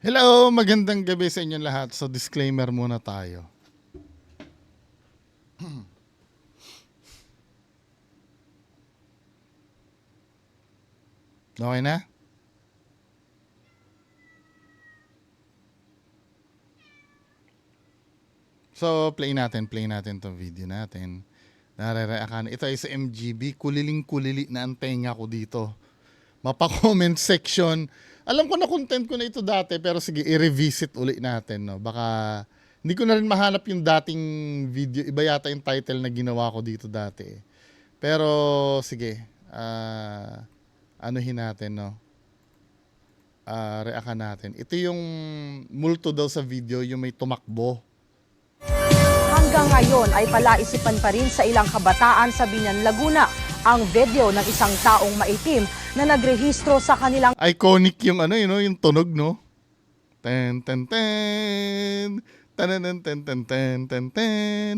Hello, magandang gabi sa inyong lahat. So disclaimer muna tayo. Okay na? So play natin tong video natin. Nare-react. Ito ay sa MGB, kuliling-kulili na ang tenga ko dito. Mapa-comment section. Alam ko na content ko na ito dati, pero sige, i-revisit uli natin, no. Baka hindi ko na rin mahanap yung dating video. Iba yata yung title na ginawa ko dito dati. Pero sige, anuhin natin, no. Reactan natin. Ito yung multo daw sa video, yung may tumakbo. Hanggang ngayon ay palaisipan pa rin sa ilang kabataan sa Biñan, Laguna ang video ng isang taong maitim na nagrehistro sa kanilang Iconic yung ano, you know, yung tunog, no? Ten ten ten. Ten ten ten ten ten ten.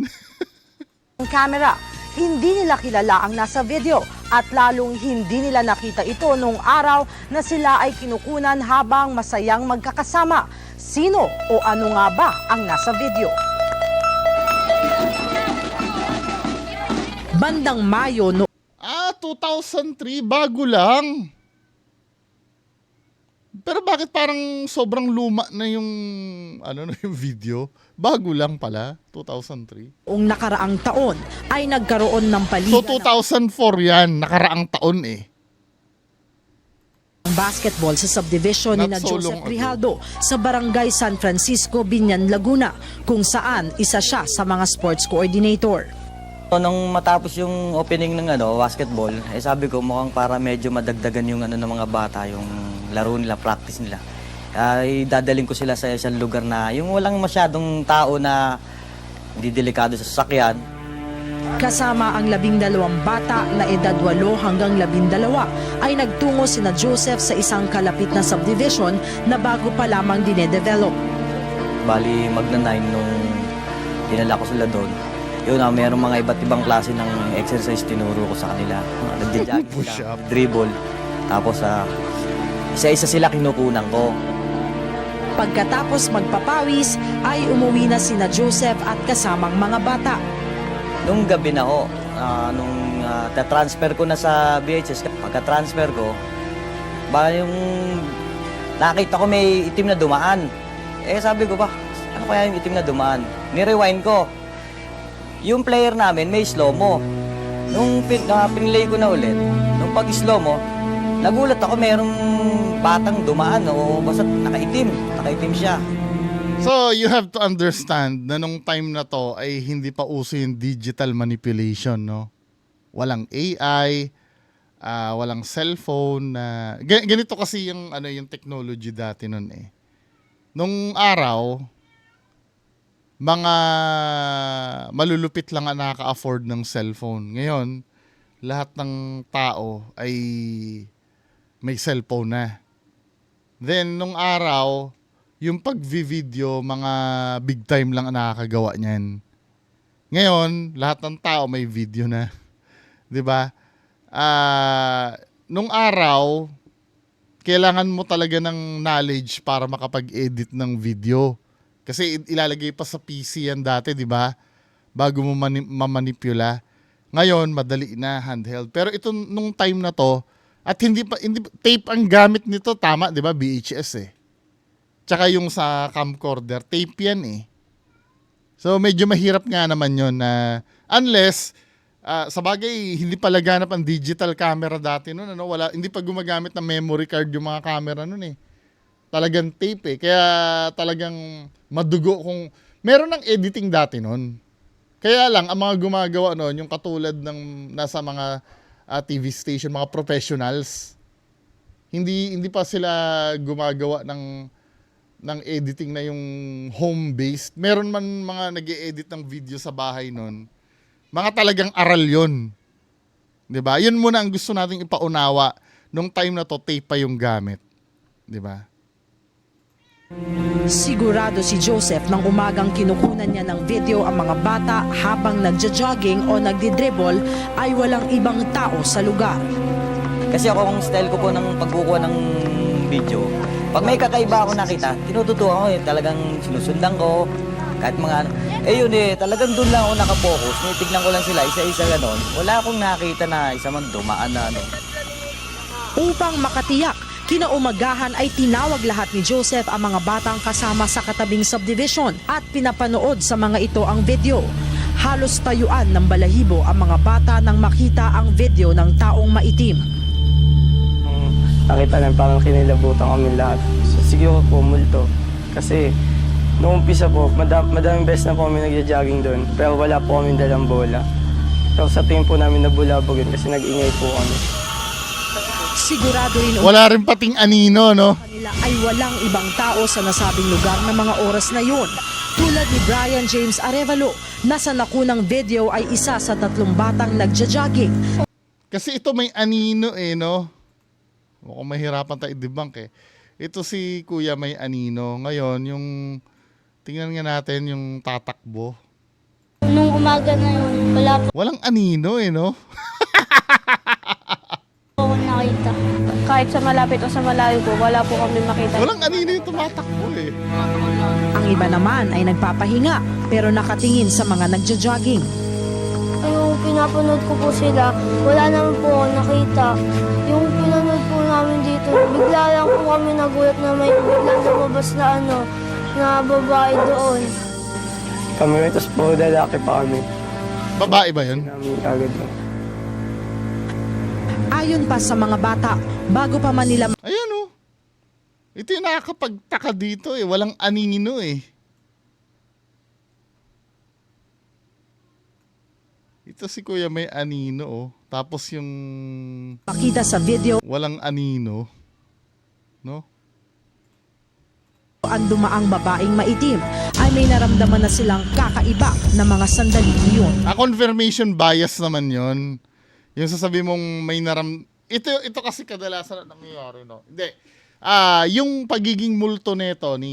camera. Hindi nila kilala ang nasa video at lalong hindi nila nakita ito noong araw na sila ay kinukunan habang masayang magkakasama. Sino o ano nga ba ang nasa video? Bandang Mayo 2003, bago lang. Pero bakit parang sobrang luma na yung yung video? Bago lang pala, 2003. noong nakaraang taon ay nagkaroon ng So paligan 2004 yan, nakaraang taon eh. ng basketball sa subdivision ni Not so long Joseph ago. Grijaldo sa Barangay San Francisco, Biñan, Laguna, kung saan isa siya sa mga sports coordinator. Nung matapos yung opening ng basketball, sabi ko mukhang para medyo madagdagan yung ng mga bata, yung laro nila, practice nila. Ay dadaling ko sila sa isang lugar na yung walang masyadong tao na hindi delikado sa sasakyan. Kasama ang 12 bata na edad 8 hanggang 12 ay nagtungo sina Joseph sa isang kalapit na subdivision na bago pa lamang dinedevelop. Bali magna-9 nung dinala ko sila doon. Yun mayroong mga iba't ibang klase ng exercise tinuro ko sa kanila. Nagja-jogging Push sila, up. dribble. Tapos isa-isa sila kinukunan ko. Pagkatapos magpapawis ay umuwi na sina Joseph at kasamang mga bata. Nung gabi na ho, nung ta-transfer ko na sa BHS, pagka-transfer ko, yung nakita ko may itim na dumaan. Sabi ko ba, ano kaya yung itim na dumaan? Ni-rewind ko. Yung player namin may slow-mo. Nung pinlay ko na ulit, nung pag-slow-mo, nagulat ako mayroong batang dumaan o basta nakaitim siya. So you have to understand na nung time na to ay hindi pa uso yung digital manipulation, no? Walang AI, walang cellphone na ganito kasi yung yung technology dati noon eh. Nung araw, mga malulupit lang ang nakaka-afford ng cellphone. Ngayon, lahat ng tao ay may cellphone na. Then, nung araw, yung pag-video, mga big time lang ang nakakagawa niyan. Ngayon, lahat ng tao may video na. 'Di ba? Nung araw, kailangan mo talaga ng knowledge para makapag-edit ng video. Kasi ilalagay pa sa PC yan dati, 'di ba? Bago mo mamanipula. Ngayon, madali na handheld. Pero ito nung time na to, at hindi tape ang gamit nito, tama, 'di ba? VHS eh. Tsaka yung sa camcorder, tape yan eh. So medyo mahirap nga naman 'yon na unless sa bagay hindi pa laganap ang digital camera dati noon, hindi pa gumagamit ng memory card yung mga camera noon eh. Talagang tape eh. Kaya talagang madugo kung meron ng editing dati noon. Kaya lang ang mga gumagawa noon yung katulad ng nasa mga TV station, mga professionals. Hindi pa sila gumagawa ng editing na yung home-based. Meron man mga nag-e-edit ng video sa bahay noon. Mga talagang aral yun. 'Di ba? Yun muna ang gusto nating ipaunawa nung time na to, tape pa yung gamit. 'Di ba? Sigurado si Joseph nang umagang kinukunan niya ng video ang mga bata habang nagja-jogging o nagdi-dribble ay walang ibang tao sa lugar. Kasi ako ang style ko po ng pagkukuha ng video, Pag may kakaiba ako nakita, tinututukan ko talagang sinusundan ko. Kahit mga ano. Yun talagang doon lang ako nakapokus. Tignan ko lang sila isa-isa ganon. Wala akong nakita na isa man dumaan na ano. Upang makatiyak, kinaumagahan ay tinawag lahat ni Joseph ang mga batang kasama sa katabing subdivision at pinapanood sa mga ito ang video. Halos tayuan ng balahibo ang mga bata nang makita ang video ng taong maitim. Nakita namin parang kinilabutan kami lahat. So, siguro po multo. Kasi noong umpisa po, madaming beses na po kami nagja-jogging doon. Pero wala po kami dalang bola. So sa tingin po namin nabulabog yun kasi nag-ingay po kami. Sigurado rin Wala rin pating anino, no? nila ay walang ibang tao sa nasabing lugar na mga oras na yun. Tulad ni Brian James Arevalo, na sa nakunang video ay isa sa 3 batang nagja-jogging. Kasi ito may anino no? Mukhang mahirapan tayo i-debunk Ito si Kuya may anino. Ngayon, yung tingnan nga natin yung tatakbo. Nung umaga na yun, wala po Walang anino no? ako nakita. Kahit sa malapit o sa malayo po, wala po kami makita. Walang anino yung tumatakbo Ang iba naman ay nagpapahinga pero nakatingin sa mga nagja-jogging. Yung pinapanood ko po sila, wala naman po ako nakita. Yung pinanood po namin dito, bigla lang po kami nagulat na may biglang lumabas na na babae doon. Kami rin, tapos po lalaki pa kami. Babae ba yun? Namin agad lang. Ayon pa sa mga bata, bago pa man nila Ayan Ito yung nakakapagtaka dito Walang anino Ito si Kuya may anino Tapos yung makita sa video walang anino. No? ang dumaang babaeng maitim, ay may naramdaman na silang kakaiba na mga sandali iyon. Confirmation bias naman yon. Yung sasabi mong may ito kasi kadalasan na nangyayari, no? Hindi. Yung pagiging multo nito ni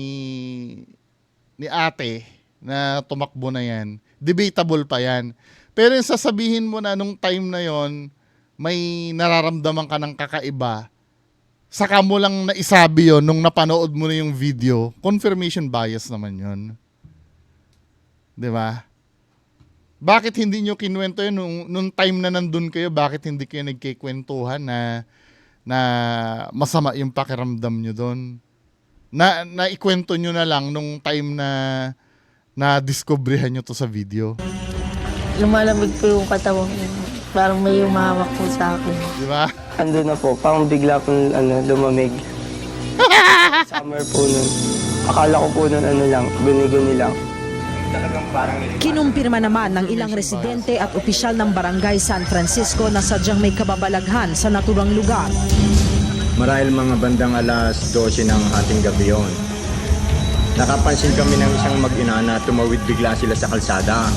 ate na tumakbo na yan, debatable pa yan. Pero yung sasabihin mo na nung time na yon, may nararamdaman ka ng kakaiba, saka mo lang naisabi yon nung napanood mo na yung video, confirmation bias naman yon. 'Di ba? Bakit hindi nyo kinuwento yun nung time na nandun kayo? Bakit hindi kayo nagkikwentuhan na masama yung pakiramdam nyo doon? Na ikwento nyo na lang nung time na discoveryhan nyo to sa video. Lumalamig po yung katawan ko. Parang may umawak po sa akin. Di ba? Ando na po, parang bigla pong lumamig. Summer po nun. Akala ko po nun lang, guni-guni lang. Kinumpirma naman ng ilang residente at opisyal ng Barangay San Francisco na sadyang may kababalaghan sa naturang lugar. Marahil mga bandang alas 12 ng ating gabi yun. Nakapansin kami ng isang mag-ina na tumawid bigla sila sa kalsada.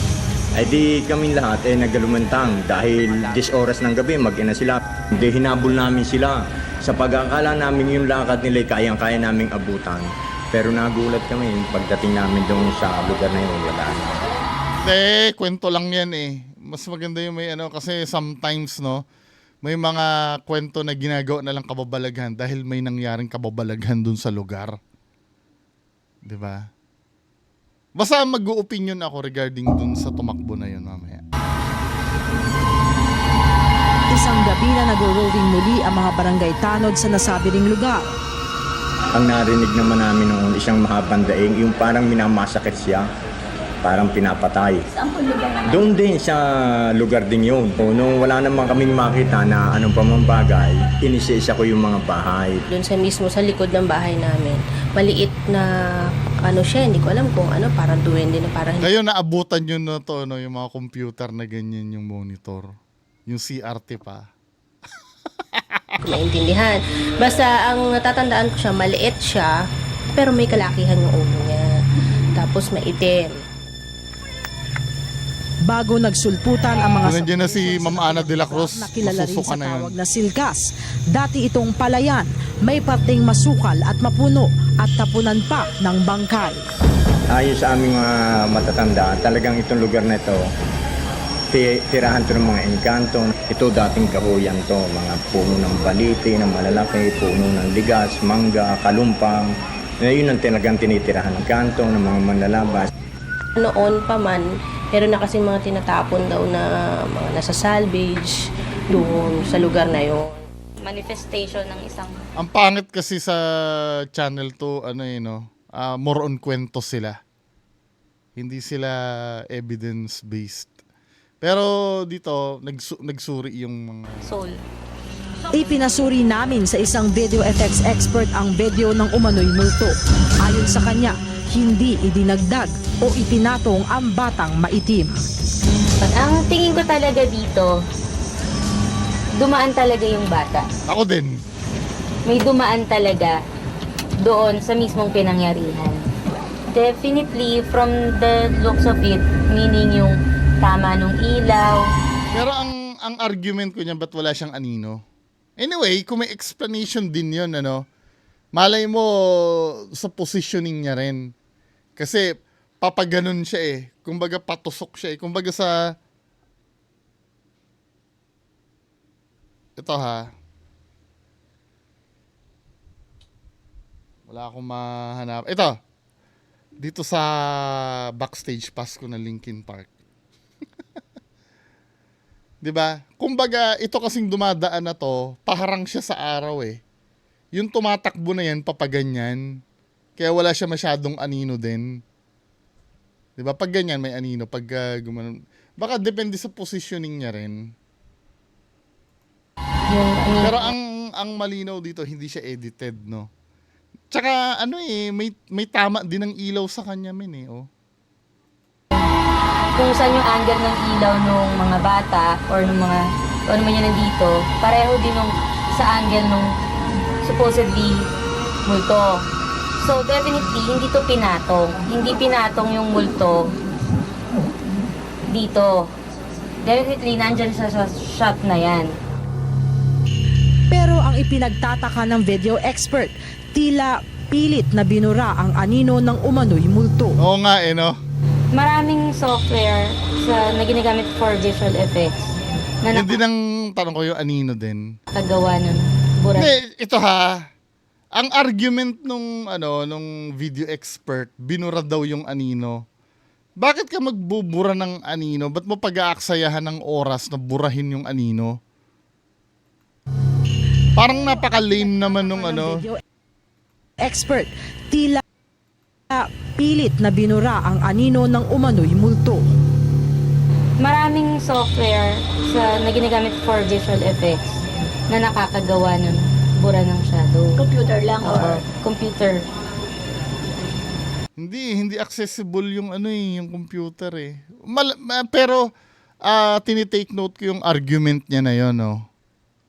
Ay di kami lahat naggalumantang dahil 10 oras ng gabi mag-ina sila. Hindi hinabol namin sila. Sa pag-akala namin yung lakad nila kayang-kaya naming abutan. Pero nagulat kami pagdating namin doon sa lugar na yun. Wala. Hindi, kwento lang yan Mas maganda yung may kasi sometimes may mga kwento na ginagawa na lang kababalaghan dahil may nangyaring kababalaghan dun sa lugar. 'Di ba? Basta mag-o-opinion ako regarding dun sa tumakbo na yun mamaya. Isang gabi na nag-rolling muli ang mga barangay tanod sa nasabi ring lugar. Ang narinig naman namin noon isang mahabang daing, yung parang minamasakit siya, parang pinapatay. Doon din sa lugar din yun. Nung wala naman kaming makita na anong pamambagay, inisisa ko yung mga bahay. Doon sa mismo sa likod ng bahay namin, maliit na siya, hindi ko alam kung parang duwende na parang Kayo naabutan nyo na to, yung mga computer na ganyan yung monitor. Yung CRT pa. maintindihan. Basta ang natatandaan ko siya, maliit siya, pero may kalakihan yung ulo niya. Tapos maitim. Bago nagsulputan ang mga Nandiyan na si Ma'am Ana de la Cruz. na kilala rin Masusuka sa na yun. tawag na silkas. Dati itong palayan, may parting masukal at mapuno at tapunan pa ng bangkay. Ayon sa aming mga matatanda, talagang itong lugar na ito, tirahan to ng mga engkanto. Ito dating kahuyan to, mga puno ng baliti, ng malalaki, puno ng ligas, mangga, kalumpang. Yun ang talagang tinitirahan ng kanto ng mga manlalabas. Noon pa man, meron na kasi mga tinatapon daw na mga nasa salvage doon sa lugar na yon. Manifestation ng isang Ang pangit kasi sa channel to, ano no, more on kwento sila. Hindi sila evidence-based. Pero dito, nagsuri yung mga... soul. Ipinasuri namin sa isang video effects expert ang video ng umano'y multo. Ayon sa kanya, hindi idinagdag o ipinatong ang batang maitim. Ang tingin ko talaga dito, dumaan talaga yung bata. Ako din. May dumaan talaga doon sa mismong pinangyarihan. Definitely, from the looks of it, meaning yung tama nung ilaw. Pero ang argument ko niya, ba't wala siyang anino? Anyway, kung may explanation din yun, malay mo sa positioning niya rin. Kasi papaganon siya eh. Kumbaga patusok siya eh. Kumbaga sa... Ito ha. Wala akong mahanap. Ito. Dito sa backstage pass ko na Linkin Park. 'Di ba? Kumbaga, ito kasing dumadaan na to, paharang siya sa araw eh. Yung tumatakbo na yan, papaganyan. Kaya wala siya masyadong anino din. 'Di ba? Pag ganyan, may anino. Pag gumanon. Baka depende sa positioning niya rin. Pero ang malinaw dito, hindi siya edited, no? Tsaka, may tama din ng ilaw sa kanya, oh. Kung saan yung angle ng ilaw ng mga bata or ng mga ano man yan nandito, pareho din nung sa angle nung supposedly multo. So definitely, hindi to pinatong. Hindi pinatong yung multo dito. Definitely, nandyan sa shot na yan. Pero ang ipinagtataka ng video expert, tila pilit na binura ang anino ng umano'y multo. Oo nga, no? Maraming software na ginagamit for visual effects na Hindi nang tanong ko yung anino din. nakagawa nun. Burat. Hindi, ito ha. Ang argument nung video expert, binura daw yung anino. Bakit ka magbubura ng anino? Ba't mo pag-aaksayahan ng oras na burahin yung anino? Parang napaka-lame naman nung Video expert, tila pilit na binura ang anino ng umano'y multo. Maraming software na ginagamit for visual effects na nakakagawa nun. Bura ng shadow. Computer lang or computer. Hindi accessible yung yung computer eh. Pero tinitake note ko yung argument niya na yon, no.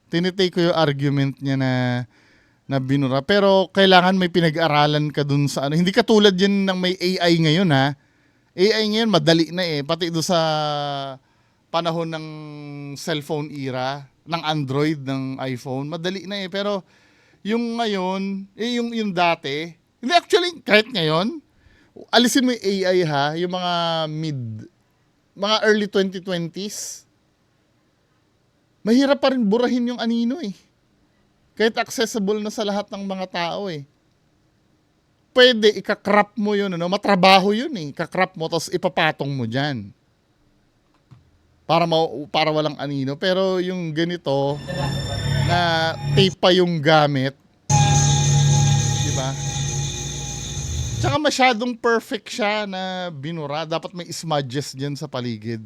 Tinitake ko yung argument niya na binura. Pero kailangan may pinag-aralan ka dun sa Hindi katulad yan ng may AI ngayon, ha. AI ngayon madali na eh. Pati doon sa panahon ng cellphone era, ng Android, ng iPhone, madali na eh. Pero yung ngayon, yung dati, hindi actually, kahit ngayon, alisin mo yung AI ha, yung mga early 2020s, mahirap pa rin burahin yung anino eh. Kahit accessible na sa lahat ng mga tao eh. Pwede, ikakrap mo yun, matrabaho yun eh. Ikakrap mo, tapos ipapatong mo dyan. Para walang anino. Pero yung ganito, na tape pa yung gamit, diba? Tsaka masyadong perfect siya na binura. Dapat may smudges dyan sa paligid.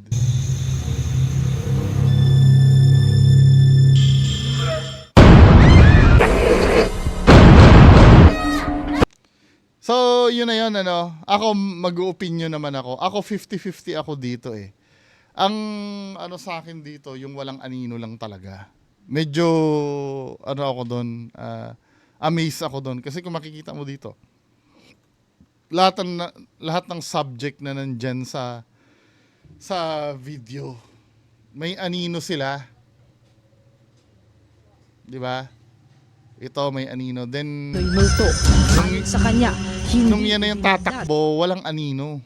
So, yun na yun, Ako, mag-opinion naman ako. Ako, 50-50 ako dito eh. Ang, sa akin dito, yung walang anino lang talaga. Medyo, ako doon, amazed ako doon. Kasi kung makikita mo dito, lahat ng subject na nandyan sa video, may anino sila. Di ba? Ito may anino. Then, Multo. Ayon sa kanya, hindi nung yan na yung tatakbo, walang anino.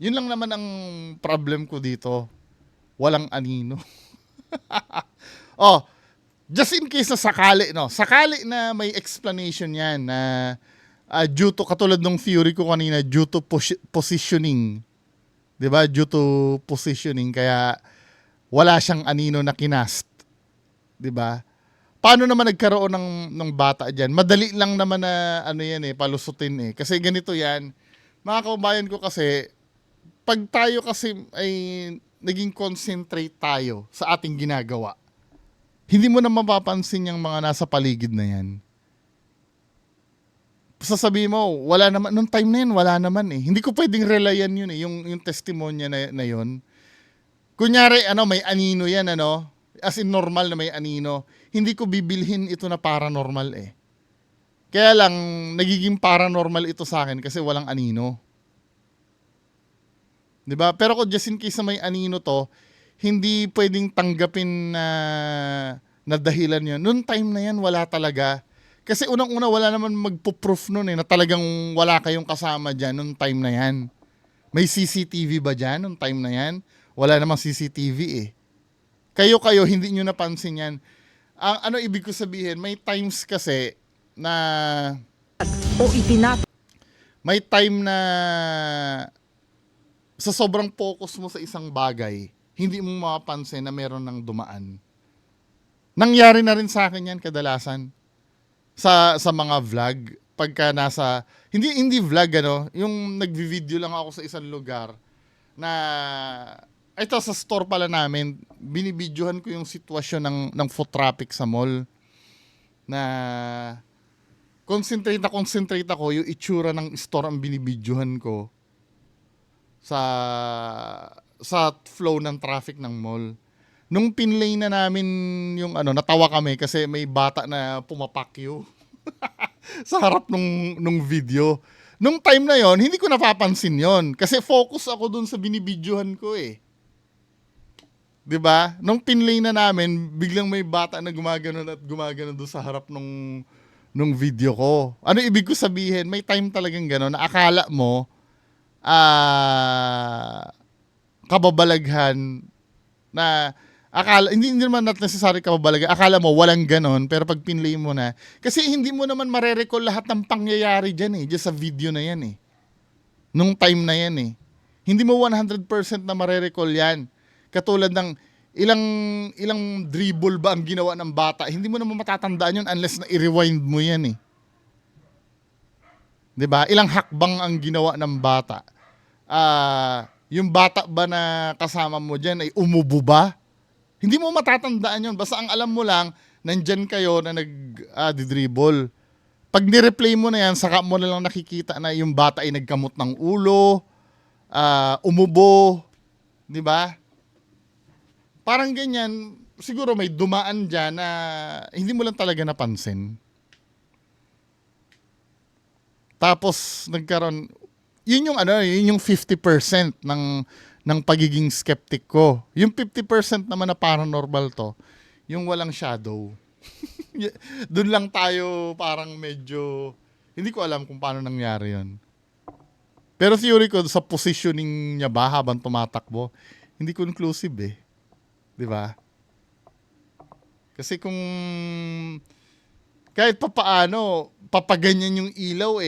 Yun lang naman ang problem ko dito. Walang anino. Oh, just in case na sakali, no? Sakali na may explanation yan na due to, katulad ng theory ko kanina, due to positioning. 'Di ba? Due to positioning, kaya wala siyang anino na kinast. 'Di ba? Paano naman nagkaroon ng bata diyan? Madali lang naman na ano yan palusutin Kasi ganito yan. Mga kababayan ko kasi, pag tayo kasi ay naging concentrate tayo sa ating ginagawa, hindi mo na mapapansin yung mga nasa paligid na yan. Sasabihin mo, wala naman, nung time na yan, wala naman Hindi ko pwedeng relyan yun yung testimonya na yun. Kunyari, may anino yan, as in normal na may anino. Hindi ko bibilhin ito na paranormal Kaya lang, nagiging paranormal ito sa akin kasi walang anino. 'Di ba? Pero kung just in case na may anino to, hindi pwedeng tanggapin na dahilan yun. Noong time na yan, wala talaga. Kasi unang-una, wala naman magpo-proof nun na talagang wala kayong kasama dyan noong time na yan. May CCTV ba dyan noong time na yan? Wala namang CCTV Kayo, hindi nyo napansin yan. Ano ibig ko sabihin? May times kasi na O itinatay may time na sa sobrang focus mo sa isang bagay, hindi mo mapapansin na meron ng dumaan. Nangyari na rin sa akin yan kadalasan. Sa mga vlog, pagka nasa, hindi vlog yung nagvi-video lang ako sa isang lugar na, ito sa store pala namin, binibidyohan ko yung sitwasyon ng foot traffic sa mall na concentrate ako yung itsura ng store ang binibidyohan ko sa flow ng traffic ng mall. Nung pinlay na namin yung natawa kami kasi may bata na pumapakyo sa harap nung video. Nung time na yon, hindi ko napapansin yon kasi focus ako dun sa binibidyohan ko 'Di ba? Nung pinlay na namin, biglang may bata na gumagano doon sa harap nung video ko. Ano ibig ko sabihin? May time talagang gano'n na akala mo kababalaghan na hindi naman necessary kababalaghan. Akala mo walang ganon, pero pag pinlay mo na, kasi hindi mo naman marerecall lahat ng pangyayari dyan just sa video na yan Nung time na yan Hindi mo 100% na marerecall yan. Katulad ng ilang dribble ba ang ginawa ng bata, hindi mo naman matatandaan yun unless na i-rewind mo yan 'Di ba? Ilang hakbang ang ginawa ng bata. Yung bata ba na kasama mo dyan ay umubo ba? Hindi mo matatandaan yun. Basta ang alam mo lang, nandyan kayo na nag-dribble. Pag ni-replay mo na yan, saka mo na lang nakikita na yung bata ay nagkamot ng ulo, umubo, di ba? Parang ganyan, siguro may dumaan dyan na hindi mo lang talaga napansin. Tapos nagkaroon, yun yung 50% ng pagiging skeptic ko. Yung 50% naman na paranormal to, yung walang shadow. Doon lang tayo parang medyo, hindi ko alam kung paano nangyari yun. Pero theory ko, sa positioning niya ba habang tumatakbo, hindi conclusive 'Di ba? Kasi kung kahit papaano, papaganyan yung ilaw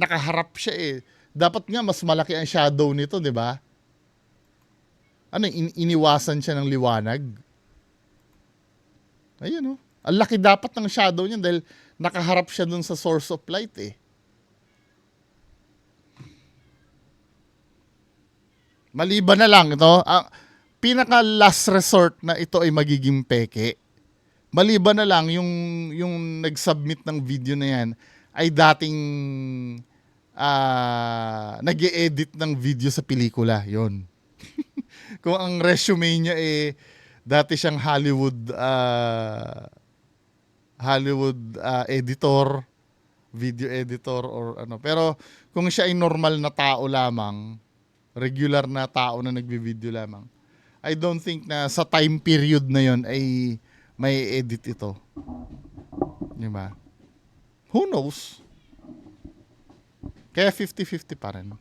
nakaharap siya Dapat nga mas malaki ang shadow nito, 'di ba? Iniwasan siya ng liwanag. Ayun Ang laki dapat ng shadow niya dahil nakaharap siya dun sa source of light Maliban na lang ang pinaka last resort na ito ay magiging peke. Maliban na lang yung nag-submit ng video na yan ay dating nag-e-edit ng video sa pelikula. Yon. Kung ang resume niya dati siyang Hollywood editor, video editor or ano. Pero kung siya ay normal na tao lamang, regular na tao na nagbi-video lamang, I don't think na sa time period na yon ay may edit ito. Di ba? Who knows? Kaya 50-50 pa rin.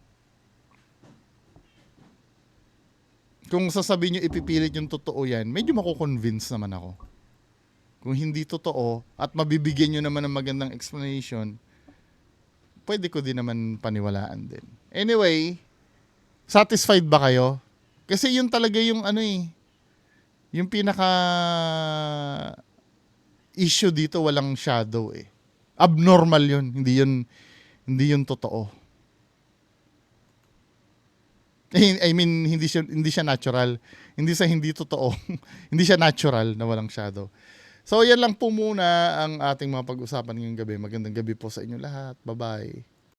kung sasabihin nyo ipipilit yung totoo yan, medyo mako-convince naman ako. Kung hindi totoo at mabibigyan nyo naman ng magandang explanation, pwede ko din naman paniwalaan din. Anyway, satisfied ba kayo? Kasi yun talaga yung ano yung pinaka issue dito, walang shadow Abnormal yun, hindi yun totoo. I mean, hindi siya natural. Hindi totoo. Hindi siya natural na walang shadow. So, yan lang po muna ang ating mga pag-usapan ngayong gabi. Magandang gabi po sa inyo lahat. Bye-bye.